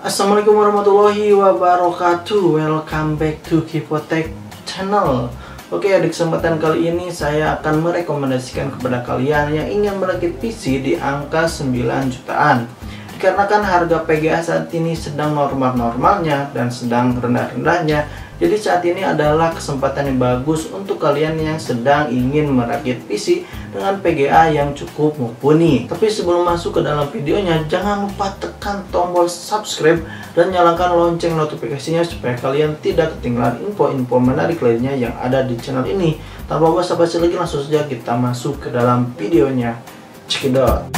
Assalamualaikum warahmatullahi wabarakatuh. Welcome back to Kipotech Channel. Oke, di kesempatan kali ini saya akan merekomendasikan kepada kalian yang ingin merakit PC di angka 9 jutaan. Dikarenakan harga PGA saat ini sedang normal-normalnya dan sedang rendah-rendahnya, jadi saat ini adalah kesempatan yang bagus untuk kalian yang sedang ingin merakit PC dengan PGA yang cukup mumpuni. Tapi sebelum masuk ke dalam videonya, jangan lupa tekan tombol subscribe dan nyalakan lonceng notifikasinya supaya kalian tidak ketinggalan info-info menarik lainnya yang ada di channel ini. Tanpa basa-basi lagi, langsung saja kita masuk ke dalam videonya. Check it out.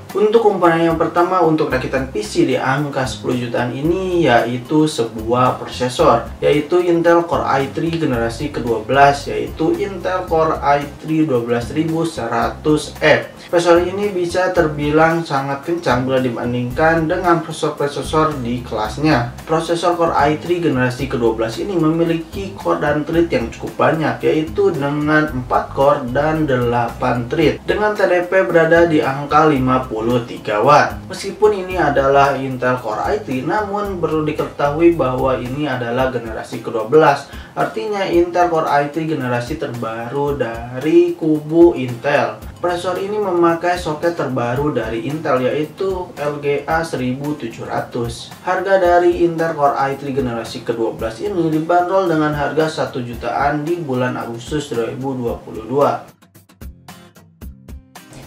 Untuk komponen yang pertama untuk rakitan PC di angka 10 jutaan ini yaitu sebuah prosesor, yaitu Intel Core i3 generasi ke-12, yaitu Intel Core i3 12100F. Prosesor ini bisa terbilang sangat kencang bila dibandingkan dengan prosesor-prosesor di kelasnya. Prosesor Core i3 generasi ke-12 ini memiliki core dan thread yang cukup banyak, yaitu dengan 4 core dan 8 thread, dengan TDP berada di angka 53 watt. Meskipun ini adalah Intel Core i3, namun perlu diketahui bahwa ini adalah generasi ke-12. Artinya Intel Core i3 generasi terbaru dari kubu Intel. Prosesor ini memakai soket terbaru dari Intel, yaitu LGA 1700. Harga dari Intel Core i3 generasi ke-12 ini dibanderol dengan harga 1 jutaan di bulan Agustus 2022.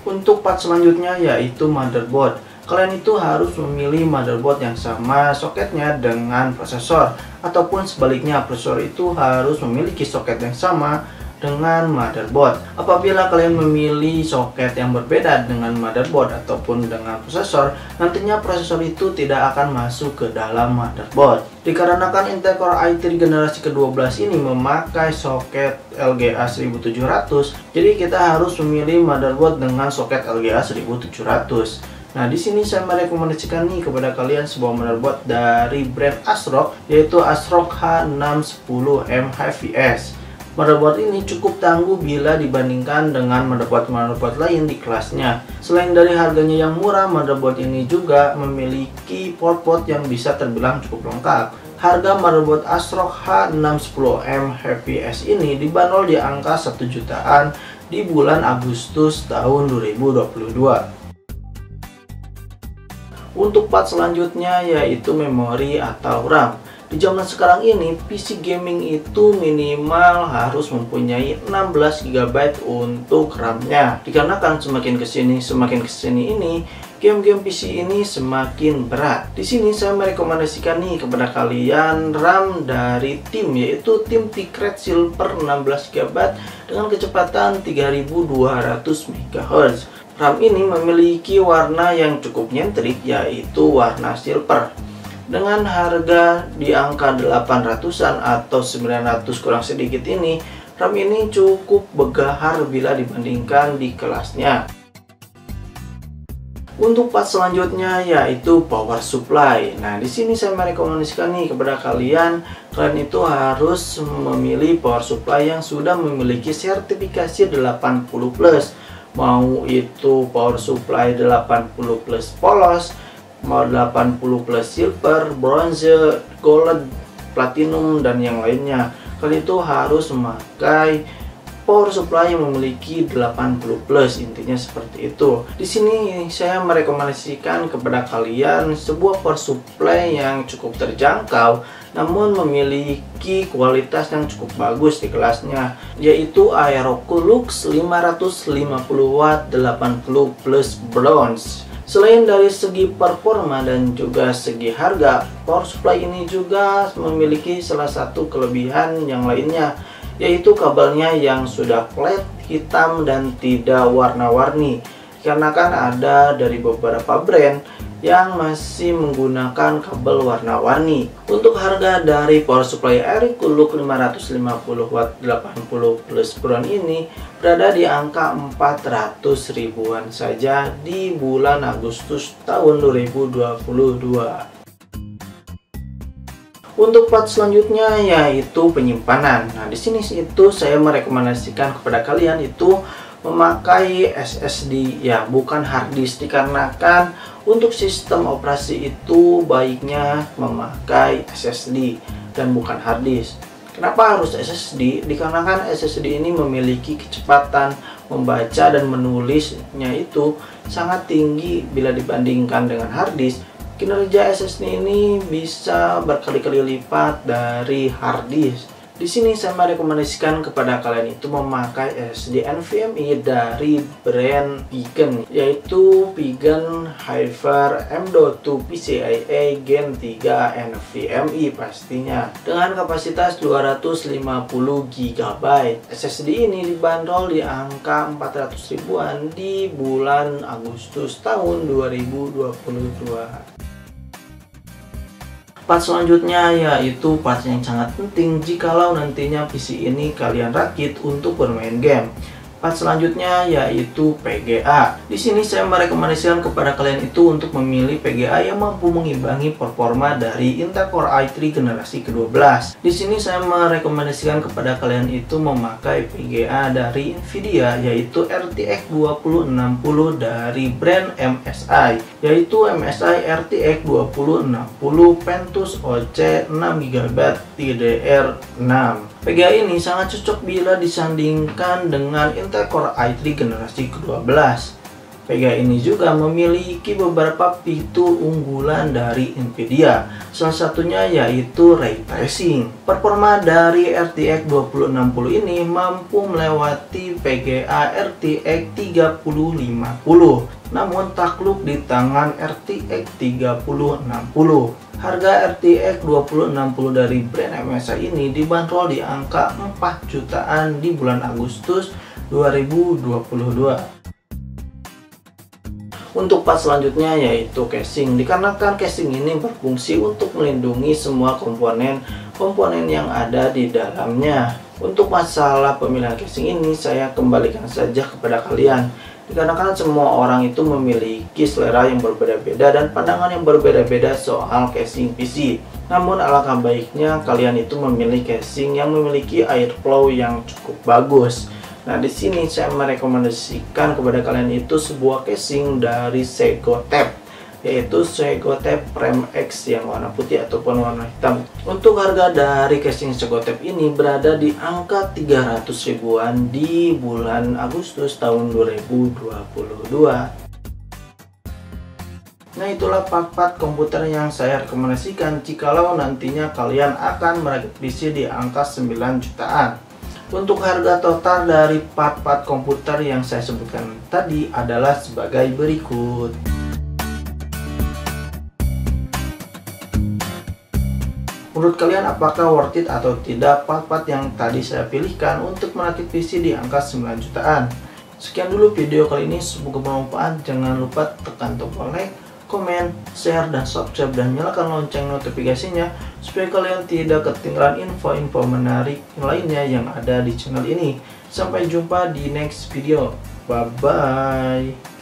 Untuk part selanjutnya yaitu motherboard. Kalian itu harus memilih motherboard yang sama soketnya dengan prosesor, ataupun sebaliknya prosesor itu harus memiliki soket yang sama dengan motherboard. Apabila kalian memilih soket yang berbeda dengan motherboard ataupun dengan prosesor, nantinya prosesor itu tidak akan masuk ke dalam motherboard. Dikarenakan Intel Core i3 generasi ke-12 ini memakai soket LGA 1700, jadi kita harus memilih motherboard dengan soket LGA 1700. Nah, di sini saya merekomendasikan nih kepada kalian sebuah motherboard dari brand ASRock, yaitu ASRock H610M HVS. Motherboard ini cukup tangguh bila dibandingkan dengan motherboard lain di kelasnya. Selain dari harganya yang murah, motherboard ini juga memiliki port-port yang bisa terbilang cukup lengkap. Harga motherboard ASRock H610M HVS ini dibanderol di angka 1 jutaan di bulan Agustus tahun 2022. Untuk part selanjutnya yaitu memori atau RAM. Di zaman sekarang ini, PC gaming itu minimal harus mempunyai 16 GB untuk RAM-nya. Dikarenakan semakin kesini ini, game-game PC ini semakin berat. Di sini saya merekomendasikan nih kepada kalian RAM dari tim, yaitu tim Ticred Silver 16 GB dengan kecepatan 3200 MHz. RAM ini memiliki warna yang cukup nyentrik, yaitu warna silver. Dengan harga di angka 800-an atau 900 kurang sedikit ini, RAM ini cukup bergahar bila dibandingkan di kelasnya. Untuk part selanjutnya yaitu power supply. Nah, di sini saya merekomendasikan nih kepada kalian itu harus memilih power supply yang sudah memiliki sertifikasi 80+. Mau itu power supply 80+ polos, mau 80+ silver, bronze, gold, platinum, dan yang lainnya. Kalian itu harus memakai power supply yang memiliki 80+, intinya seperti itu. Di sini saya merekomendasikan kepada kalian sebuah power supply yang cukup terjangkau namun memiliki kualitas yang cukup bagus di kelasnya, yaitu Aerocolux 550 watt 80+ bronze. Selain dari segi performa dan juga segi harga, power supply ini juga memiliki salah satu kelebihan yang lainnya, yaitu kabelnya yang sudah flat, hitam, dan tidak warna-warni. Karena kan ada dari beberapa brand yang masih menggunakan kabel warna-warni. Untuk harga dari power supply Aerocolux 550 watt 80+ bronze ini berada di angka 400 ribuan saja di bulan Agustus tahun 2022. Untuk part selanjutnya yaitu penyimpanan. Nah, di sini itu saya merekomendasikan kepada kalian itu memakai SSD ya, bukan hard disk, dikarenakan untuk sistem operasi itu baiknya memakai SSD dan bukan hard disk. Kenapa harus SSD? Dikarenakan SSD ini memiliki kecepatan membaca dan menulisnya itu sangat tinggi bila dibandingkan dengan hard disk. Kinerja SSD ini bisa berkali-kali lipat dari hard disk. Di sini saya merekomendasikan kepada kalian itu memakai SSD NVMe dari brand Pigen, yaitu Pigen Hyper M.2 PCIe Gen 3 NVMe pastinya, dengan kapasitas 250 GB. SSD ini dibanderol di angka 400 ribuan di bulan Agustus tahun 2022. Part selanjutnya yaitu part yang sangat penting jikalau nantinya PC ini kalian rakit untuk bermain game. Part selanjutnya yaitu PGA. Di sini saya merekomendasikan kepada kalian itu untuk memilih PGA yang mampu mengimbangi performa dari Intel Core i3 generasi ke-12. Di sini saya merekomendasikan kepada kalian itu memakai PGA dari Nvidia, yaitu RTX 2060 dari brand MSI, yaitu MSI RTX 2060 Ventus OC 6GB DDR6. PGA ini sangat cocok bila disandingkan dengan Intel Core i3 generasi ke-12. PGA ini juga memiliki beberapa fitur unggulan dari Nvidia, salah satunya yaitu Ray Tracing. Performa dari RTX 2060 ini mampu melewati PGA RTX 3050, namun takluk di tangan RTX 3060. Harga RTX 2060 dari brand MSI ini dibanderol di angka 4 jutaan di bulan Agustus 2022. Untuk part selanjutnya yaitu casing, dikarenakan casing ini berfungsi untuk melindungi semua komponen yang ada di dalamnya. Untuk masalah pemilihan casing ini saya kembalikan saja kepada kalian, dikarenakan semua orang itu memiliki selera yang berbeda-beda dan pandangan yang berbeda-beda soal casing PC. Namun alangkah baiknya kalian itu memilih casing yang memiliki airflow yang cukup bagus. Nah, di sini saya merekomendasikan kepada kalian itu sebuah casing dari Segotep, yaitu Segotep Prime X yang warna putih ataupun warna hitam. Untuk harga dari casing Segotep ini berada di angka 300 ribuan di bulan Agustus tahun 2022. Nah, itulah part-part komputer yang saya rekomendasikan jikalau nantinya kalian akan merakit PC di angka 9 jutaan. Untuk harga total dari part-part komputer yang saya sebutkan tadi adalah sebagai berikut. Menurut kalian apakah worth it atau tidak part-part yang tadi saya pilihkan untuk merakit PC di angka 9 jutaan? Sekian dulu video kali ini, semoga bermanfaat. Jangan lupa tekan tombol like, komen, share, dan subscribe, dan nyalakan lonceng notifikasinya supaya kalian tidak ketinggalan info-info menarik lainnya yang ada di channel ini. Sampai jumpa di next video. Bye bye.